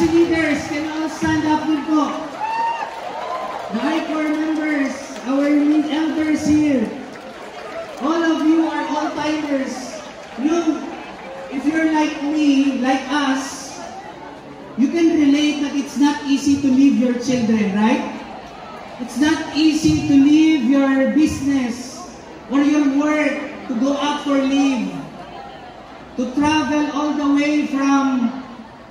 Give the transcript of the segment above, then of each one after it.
PLC leaders, can all stand up with po? The I-Corps members, our lead elders here. All of you are all-timers. If you're like me, like us, you can relate that it's not easy to leave your children, right? It's not easy to leave your business or your work to go out for leave, to travel all the way from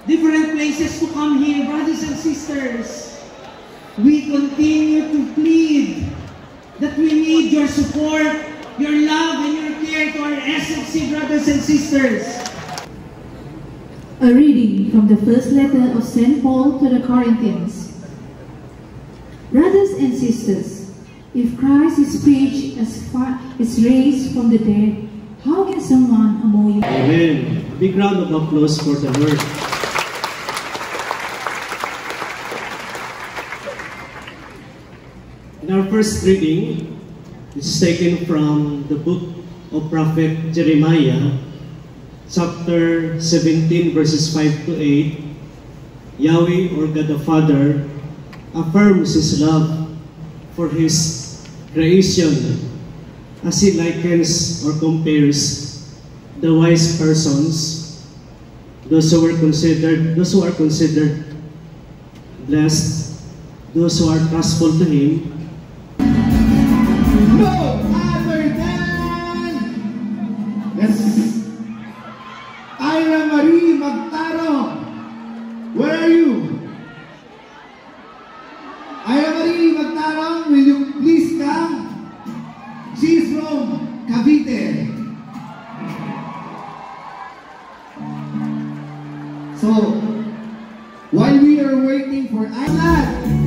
different places to come here. Brothers and sisters, we continue to plead that we need your support, your love, and your care to our SFC brothers and sisters. A reading from the first letter of St. Paul to the Corinthians. Brothers and sisters, if Christ is preached as raised from the dead, how can someone among you... Amen. A big round of applause for the Lord. In our first reading, this is taken from the book of Prophet Jeremiah, chapter 17, verses 5 to 8. Yahweh, or God the Father, affirms His love for His creation as He likens or compares the wise persons, those who are considered blessed, those who are trustful to Him. No other than, yes, Ira Marie Magtaro. Where are you? Ira Marie Magtaro, will you please come? She's from Cavite. So, while we are waiting for Icon,